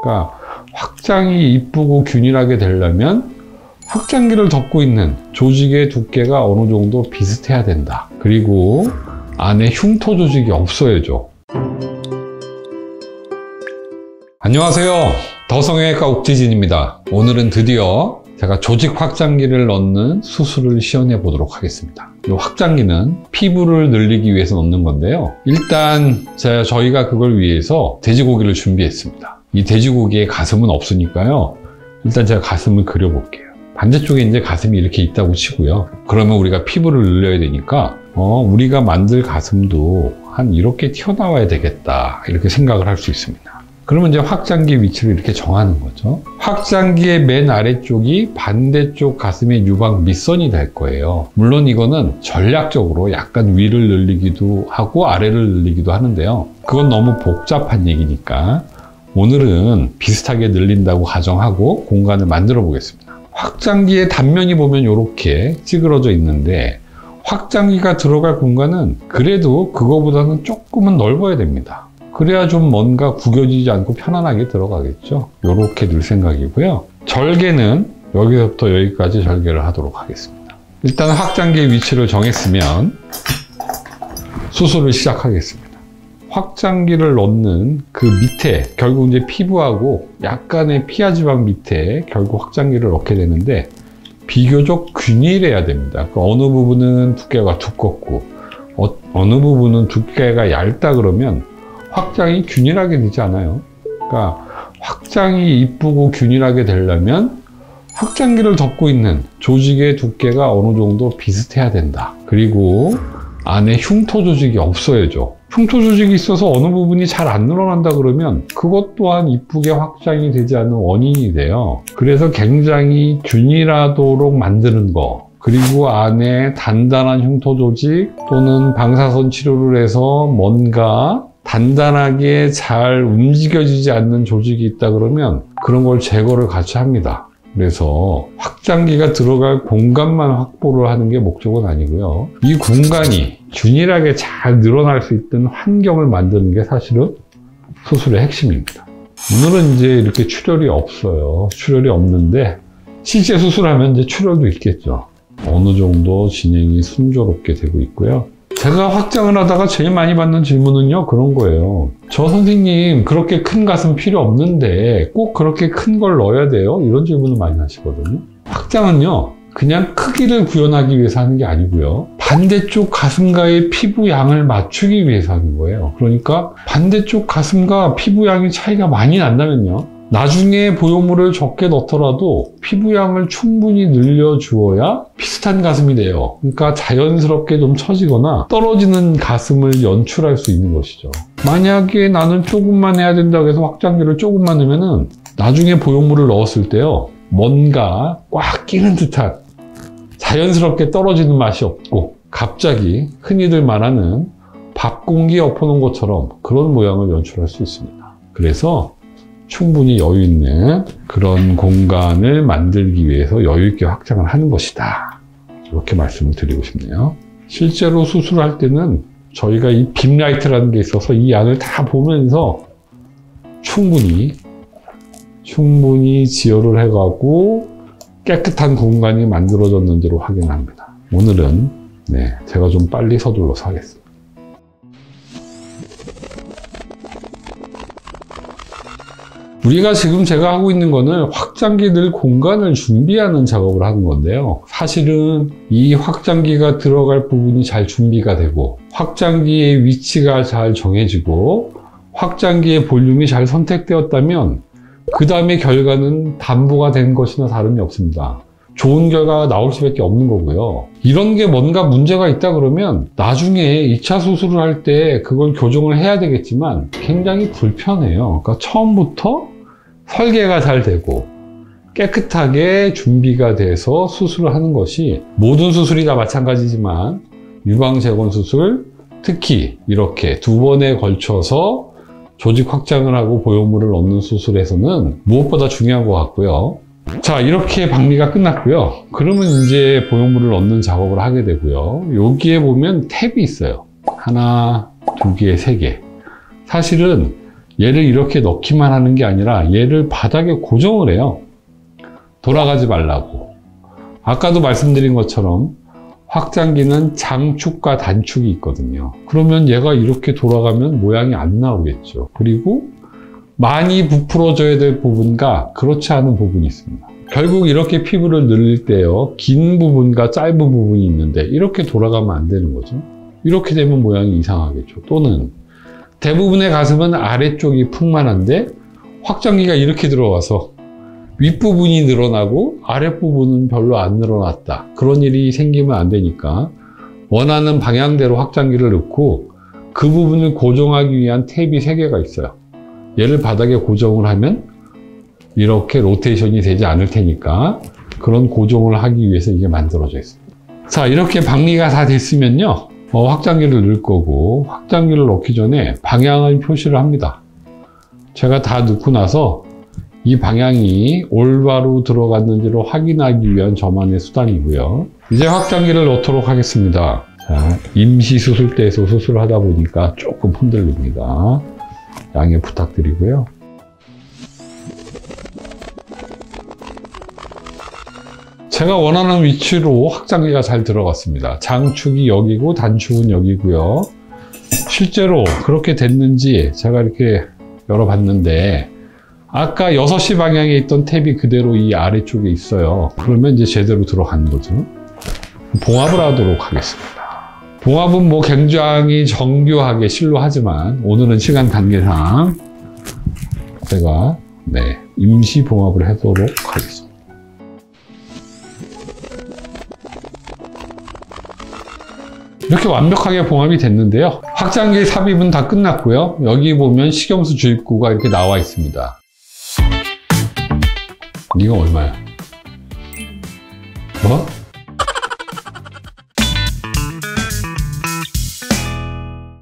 그러니까 확장이 이쁘고 균일하게 되려면 확장기를 덮고 있는 조직의 두께가 어느 정도 비슷해야 된다. 그리고 안에 흉터 조직이 없어야죠. 안녕하세요. 더성형외과 옥지진입니다. 오늘은 드디어 제가 조직 확장기를 넣는 수술을 시연해 보도록 하겠습니다. 이 확장기는 피부를 늘리기 위해서 넣는 건데요. 일단 저희가 그걸 위해서 돼지고기를 준비했습니다. 이 돼지고기에 가슴은 없으니까요. 일단 제가 가슴을 그려볼게요. 반대쪽에 이제 가슴이 이렇게 있다고 치고요. 그러면 우리가 피부를 늘려야 되니까 우리가 만들 가슴도 한 이렇게 튀어나와야 되겠다, 이렇게 생각을 할 수 있습니다. 그러면 이제 확장기 위치를 이렇게 정하는 거죠. 확장기의 맨 아래쪽이 반대쪽 가슴의 유방 밑선이 될 거예요. 물론 이거는 전략적으로 약간 위를 늘리기도 하고 아래를 늘리기도 하는데요. 그건 너무 복잡한 얘기니까 오늘은 비슷하게 늘린다고 가정하고 공간을 만들어 보겠습니다. 확장기의 단면이 보면 이렇게 찌그러져 있는데, 확장기가 들어갈 공간은 그래도 그거보다는 조금은 넓어야 됩니다. 그래야 좀 뭔가 구겨지지 않고 편안하게 들어가겠죠. 이렇게 늘 생각이고요. 절개는 여기서부터 여기까지 절개를 하도록 하겠습니다. 일단 확장기의 위치를 정했으면 수술을 시작하겠습니다. 확장기를 넣는 그 밑에, 결국 이제 피부하고 약간의 피하 지방 밑에 결국 확장기를 넣게 되는데, 비교적 균일해야 됩니다. 그 어느 부분은 두께가 두껍고 어느 부분은 두께가 얇다 그러면 확장이 균일하게 되지 않아요. 그러니까 확장이 이쁘고 균일하게 되려면 확장기를 덮고 있는 조직의 두께가 어느 정도 비슷해야 된다. 그리고 안에 흉터 조직이 없어야죠. 흉터 조직이 있어서 어느 부분이 잘 안 늘어난다 그러면 그것 또한 이쁘게 확장이 되지 않는 원인이 돼요. 그래서 굉장히 균일하도록 만드는 거, 그리고 안에 단단한 흉터 조직 또는 방사선 치료를 해서 뭔가 단단하게 잘 움직여지지 않는 조직이 있다 그러면 그런 걸 제거를 같이 합니다. 그래서 확장기가 들어갈 공간만 확보를 하는 게 목적은 아니고요. 이 공간이 균일하게 잘 늘어날 수 있는 환경을 만드는 게 사실은 수술의 핵심입니다. 오늘은 이제 이렇게 출혈이 없어요. 출혈이 없는데 실제 수술하면 이제 출혈도 있겠죠. 어느 정도 진행이 순조롭게 되고 있고요. 제가 확장을 하다가 제일 많이 받는 질문은요, 그런 거예요. 저 선생님, 그렇게 큰 가슴 필요 없는데 꼭 그렇게 큰 걸 넣어야 돼요? 이런 질문을 많이 하시거든요. 확장은요, 그냥 크기를 구현하기 위해서 하는 게 아니고요. 반대쪽 가슴과의 피부 양을 맞추기 위해서 하는 거예요. 그러니까 반대쪽 가슴과 피부 양의 차이가 많이 난다면요, 나중에 보형물을 적게 넣더라도 피부 양을 충분히 늘려주어야 비슷한 가슴이 돼요. 그러니까 자연스럽게 좀 처지거나 떨어지는 가슴을 연출할 수 있는 것이죠. 만약에 나는 조금만 해야 된다고 해서 확장기를 조금만 넣으면은 나중에 보형물을 넣었을 때요, 뭔가 꽉 끼는 듯한 자연스럽게 떨어지는 맛이 없고 갑자기 흔히들 말하는 밥 공기에 엎어놓은 것처럼 그런 모양을 연출할 수 있습니다. 그래서 충분히 여유 있는 그런 공간을 만들기 위해서 여유 있게 확장을 하는 것이다, 이렇게 말씀을 드리고 싶네요. 실제로 수술할 때는 저희가 이 빔라이트라는 게 있어서 이 안을 다 보면서 충분히 지혈을 해가고 깨끗한 공간이 만들어졌는지를 확인합니다. 오늘은 제가 좀 빨리 서둘러서 하겠습니다. 우리가 지금 제가 하고 있는 거는 확장기 늘 공간을 준비하는 작업을 하는 건데요. 사실은 이 확장기가 들어갈 부분이 잘 준비가 되고 확장기의 위치가 잘 정해지고 확장기의 볼륨이 잘 선택되었다면 그 다음에 결과는 담보가 된 것이나 다름이 없습니다. 좋은 결과가 나올 수밖에 없는 거고요. 이런 게 뭔가 문제가 있다 그러면 나중에 2차 수술을 할 때 그걸 교정을 해야 되겠지만 굉장히 불편해요. 그러니까 처음부터 설계가 잘 되고 깨끗하게 준비가 돼서 수술을 하는 것이, 모든 수술이 다 마찬가지지만 유방재건 수술, 특히 이렇게 2번에 걸쳐서 조직 확장을 하고 보형물을 넣는 수술에서는 무엇보다 중요한 것 같고요. 자, 이렇게 박리가 끝났고요. 그러면 이제 보형물을 넣는 작업을 하게 되고요. 여기에 보면 탭이 있어요. 하나, 두 개, 세 개. 사실은 얘를 이렇게 넣기만 하는 게 아니라 얘를 바닥에 고정을 해요. 돌아가지 말라고. 아까도 말씀드린 것처럼 확장기는 장축과 단축이 있거든요. 그러면 얘가 이렇게 돌아가면 모양이 안 나오겠죠. 그리고 많이 부풀어져야 될 부분과 그렇지 않은 부분이 있습니다. 결국 이렇게 피부를 늘릴 때요, 긴 부분과 짧은 부분이 있는데 이렇게 돌아가면 안 되는 거죠. 이렇게 되면 모양이 이상하겠죠. 또는 대부분의 가슴은 아래쪽이 풍만한데 확장기가 이렇게 들어와서 윗부분이 늘어나고 아랫부분은 별로 안 늘어났다. 그런 일이 생기면 안 되니까 원하는 방향대로 확장기를 넣고 그 부분을 고정하기 위한 탭이 3개가 있어요. 얘를 바닥에 고정을 하면 이렇게 로테이션이 되지 않을 테니까 그런 고정을 하기 위해서 이게 만들어져 있습니다. 자, 이렇게 방리가 다 됐으면요, 확장기를 넣을 거고, 확장기를 넣기 전에 방향을 표시를 합니다. 제가 다 넣고 나서 이 방향이 올바로 들어갔는지를 확인하기 위한 저만의 수단이고요. 이제 확장기를 넣도록 하겠습니다. 자, 임시 수술대에서 수술을 하다 보니까 조금 흔들립니다. 양해 부탁드리고요. 제가 원하는 위치로 확장기가 잘 들어갔습니다. 장축이 여기고 단축은 여기고요. 실제로 그렇게 됐는지 제가 이렇게 열어봤는데 아까 6시 방향에 있던 탭이 그대로 이 아래쪽에 있어요. 그러면 이제 제대로 들어간 거죠. 봉합을 하도록 하겠습니다. 봉합은 뭐 굉장히 정교하게 실로 하지만 오늘은 시간 관계상 제가 임시 봉합을 하도록 하겠습니다. 이렇게 완벽하게 봉합이 됐는데요. 확장기 삽입은 다 끝났고요. 여기 보면 식염수 주입구가 이렇게 나와 있습니다. 이거 얼마야? 뭐?